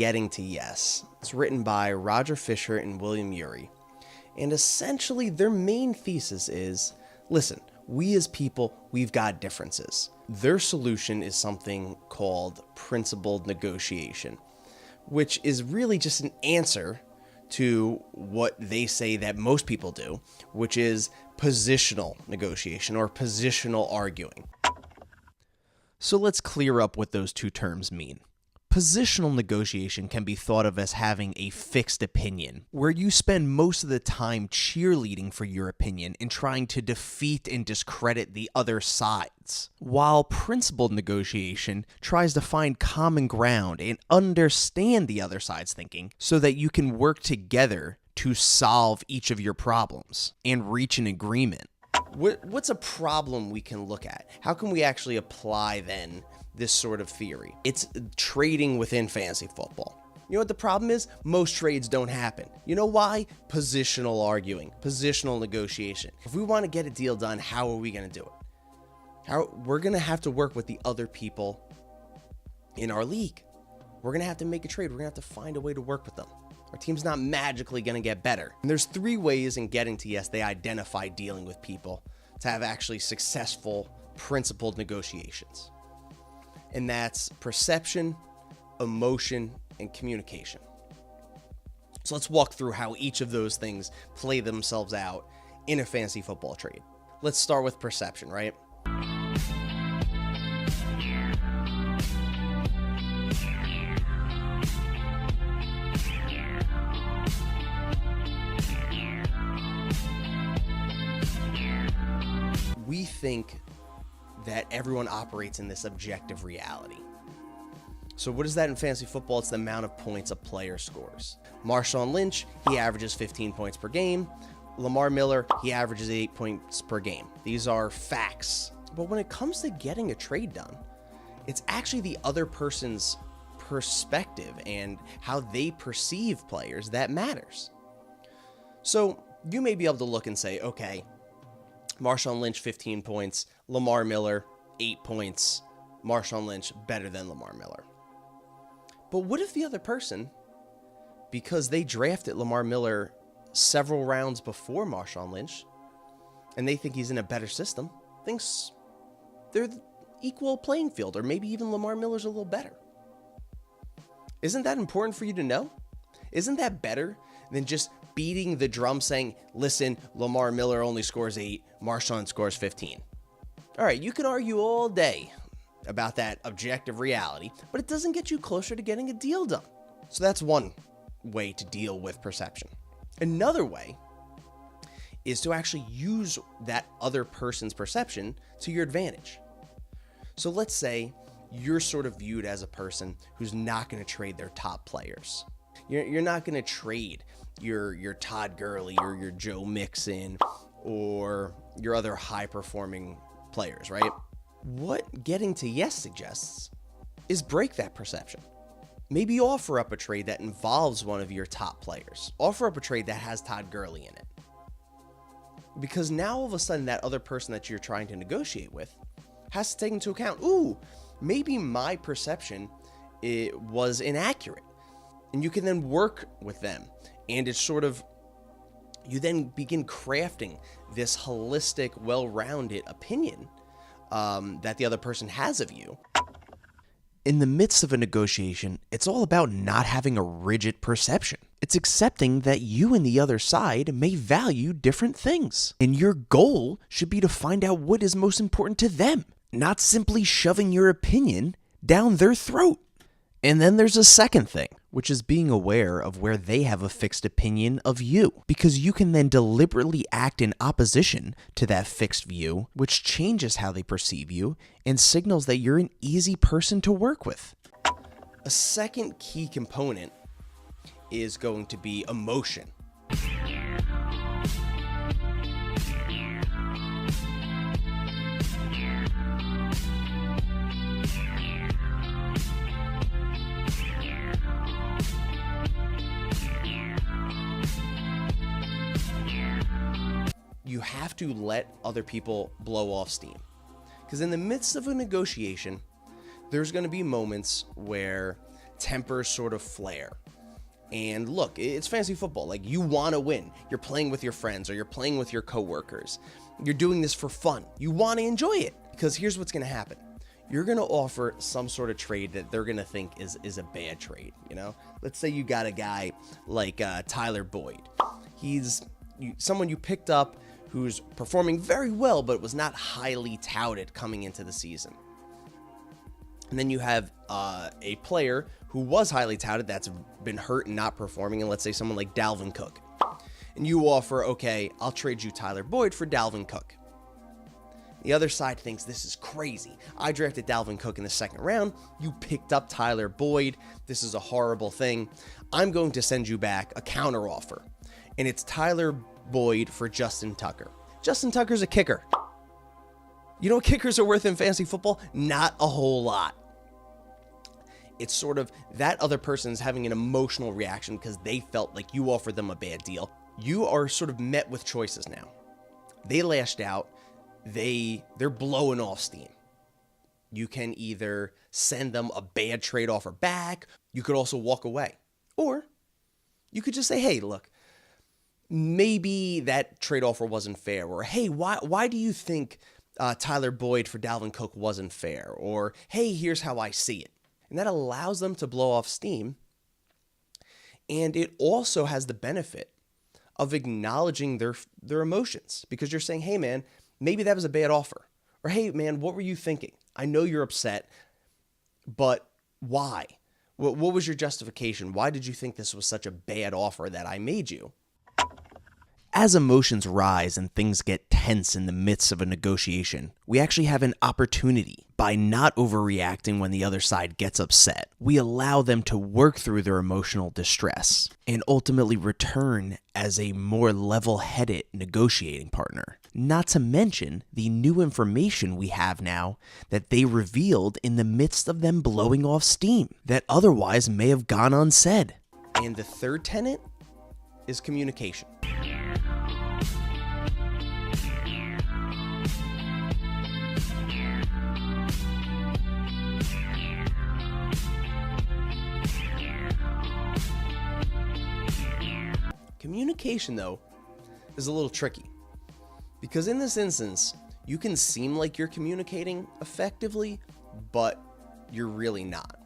Getting to Yes. It's written by Roger Fisher and William Ury. And essentially their main thesis is, listen, we as people, we've got differences. Their solution is something called principled negotiation, which is really just an answer to what they say that most people do, which is positional negotiation or positional arguing. So let's clear up what those two terms mean. Positional negotiation can be thought of as having a fixed opinion, where you spend most of the time cheerleading for your opinion and trying to defeat and discredit the other sides, while principled negotiation tries to find common ground and understand the other side's thinking so that you can work together to solve each of your problems and reach an agreement. What's a problem we can look at? How can we actually apply then this sort of theory? It's trading within fantasy football. You know what the problem is? Most trades don't happen. You know why? Positional arguing, positional negotiation. If we want to get a deal done, how are we going to do it? We're going to have to work with the other people in our league. We're going to have to make a trade. We're going to have to find a way to work with them. Our team's not magically going to get better. And there's 3 ways in Getting to Yes they identify dealing with people to have actually successful principled negotiations. And that's perception, emotion, and communication. So let's walk through how each of those things play themselves out in a fantasy football trade. Let's start with perception, right? We think that everyone operates in this objective reality. So what is that in fantasy football? It's the amount of points a player scores. Marshawn Lynch, he averages 15 points per game. Lamar Miller, he averages 8 points per game. These are facts. But when it comes to getting a trade done, it's actually the other person's perspective and how they perceive players that matters. So you may be able to look and say, okay, Marshawn Lynch, 15 points. Lamar Miller, 8 points. Marshawn Lynch, better than Lamar Miller. But what if the other person, because they drafted Lamar Miller several rounds before Marshawn Lynch, and they think he's in a better system, thinks they're the equal playing field, or maybe even Lamar Miller's a little better? Isn't that important for you to know? Isn't that better than just beating the drum saying, listen, Lamar Miller only scores 8, Marshawn scores 15. All right, you can argue all day about that objective reality, but it doesn't get you closer to getting a deal done. So that's one way to deal with perception. Another way is to actually use that other person's perception to your advantage. So let's say you're sort of viewed as a person who's not going to trade their top players. You're not going to trade your Todd Gurley or your Joe Mixon or your other high-performing players, right? What Getting to Yes suggests is break that perception. Maybe offer up a trade that involves one of your top players. Offer up a trade that has Todd Gurley in it. Because now all of a sudden that other person that you're trying to negotiate with has to take into account, ooh, maybe my perception was inaccurate. And you can then work with them. And it's sort of, you then begin crafting this holistic, well-rounded opinion that the other person has of you. In the midst of a negotiation, it's all about not having a rigid perception. It's accepting that you and the other side may value different things. And your goal should be to find out what is most important to them, not simply shoving your opinion down their throat. And then there's a second thing, which is being aware of where they have a fixed opinion of you, because you can then deliberately act in opposition to that fixed view, which changes how they perceive you and signals that you're an easy person to work with. A second key component is going to be emotion. You have to let other people blow off steam. Because in the midst of a negotiation, there's going to be moments where temper sort of flare. And look, it's fantasy football. Like, you want to win. You're playing with your friends or you're playing with your coworkers. You're doing this for fun. You want to enjoy it, because here's what's going to happen. You're going to offer some sort of trade that they're going to think is a bad trade. You know, let's say you got a guy like Tyler Boyd. He's someone you picked up who's performing very well, but was not highly touted coming into the season. And then you have a player who was highly touted that's been hurt and not performing, and let's say someone like Dalvin Cook. And you offer, okay, I'll trade you Tyler Boyd for Dalvin Cook. The other side thinks this is crazy. I drafted Dalvin Cook in the second round. You picked up Tyler Boyd. This is a horrible thing. I'm going to send you back a counter offer. And it's Tyler Boyd for Justin Tucker. Justin Tucker's a kicker. You know what kickers are worth in fantasy football? Not a whole lot. It's sort of that other person's having an emotional reaction because they felt like you offered them a bad deal. You are sort of met with choices now. They lashed out. They're blowing off steam. You can either send them a bad trade offer back. You could also walk away. Or you could just say, hey, look, maybe that trade offer wasn't fair. Or, hey, why do you think Tyler Boyd for Dalvin Cook wasn't fair? Or, hey, here's how I see it. And that allows them to blow off steam. And it also has the benefit of acknowledging their emotions, because you're saying, hey, man, maybe that was a bad offer. Or, hey, man, what were you thinking? I know you're upset, but why? What was your justification? Why did you think this was such a bad offer that I made you? As emotions rise and things get tense in the midst of a negotiation, we actually have an opportunity. By not overreacting when the other side gets upset, we allow them to work through their emotional distress and ultimately return as a more level-headed negotiating partner. Not to mention the new information we have now that they revealed in the midst of them blowing off steam that otherwise may have gone unsaid. And the third tenet is communication. Communication, though, is a little tricky, because in this instance, you can seem like you're communicating effectively, but you're really not.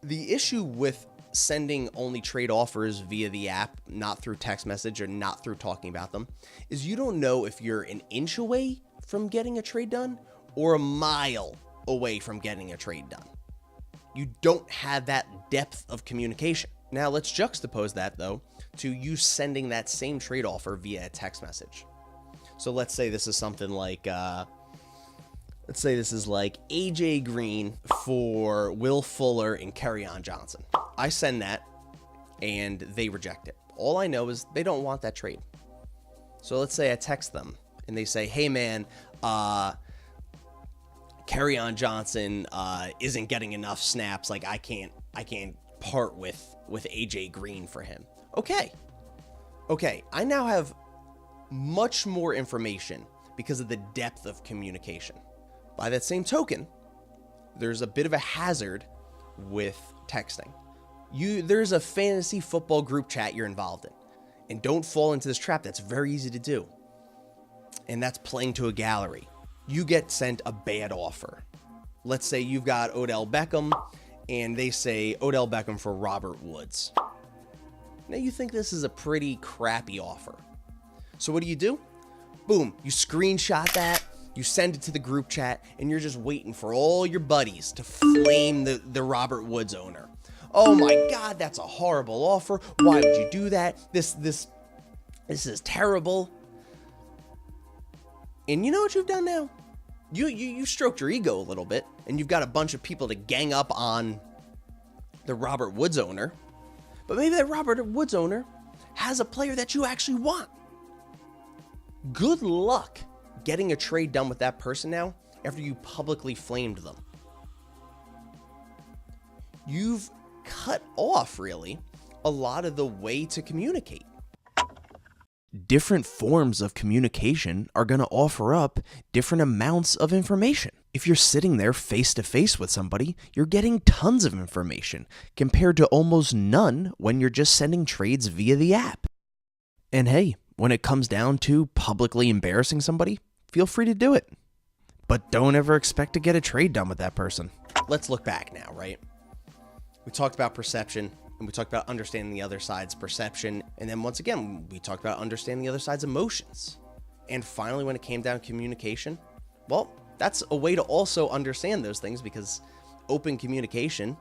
The issue with sending only trade offers via the app, not through text message or not through talking about them, is you don't know if you're an inch away from getting a trade done or a mile away from getting a trade done. You don't have that depth of communication. Now, let's juxtapose that, though, to you sending that same trade offer via a text message. So let's say this is something like, AJ Green for Will Fuller and Kerryon Johnson. I send that, and they reject it. All I know is they don't want that trade. So let's say I text them, and they say, hey, man, Kerryon Johnson isn't getting enough snaps. Like, I can't part with AJ Green for him. Okay, I now have much more information because of the depth of communication. By that same token, there's a bit of a hazard with texting. There's a fantasy football group chat you're involved in, and don't fall into this trap. That's very easy to do, and that's playing to a gallery. You get sent a bad offer. Let's say you've got Odell Beckham, and they say Odell Beckham for Robert Woods. Now you think this is a pretty crappy offer. So what do? Boom, you screenshot that, you send it to the group chat, and you're just waiting for all your buddies to flame the Robert Woods owner. Oh my God, that's a horrible offer. Why would you do that? This is terrible. And you know what you've done now? You stroked your ego a little bit, and you've got a bunch of people to gang up on the Robert Woods owner. But maybe that Robert Woods owner has a player that you actually want. Good luck getting a trade done with that person now after you publicly flamed them. You've cut off, really, a lot of the way to communicate. Different forms of communication are going to offer up different amounts of information. If you're sitting there face to face with somebody, you're getting tons of information compared to almost none when you're just sending trades via the app. And hey, when it comes down to publicly embarrassing somebody, feel free to do it. But don't ever expect to get a trade done with that person. Let's look back now, right? We talked about perception, and we talked about understanding the other side's perception, and then once again, we talked about understanding the other side's emotions. And finally, when it came down to communication, well, that's a way to also understand those things, because open communication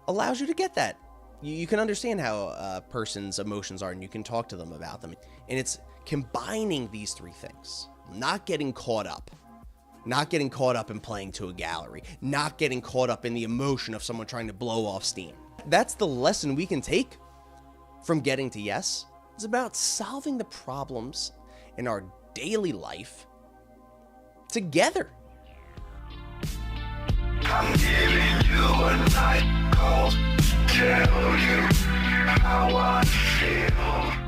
allows you to get that. You can understand how a person's emotions are, and you can talk to them about them. And it's combining these three things. Not getting caught up. Not getting caught up in playing to a gallery. Not getting caught up in the emotion of someone trying to blow off steam. That's the lesson we can take from getting to yes. It's about solving the problems in our daily life together. I'm giving you a night call, tell you how I feel.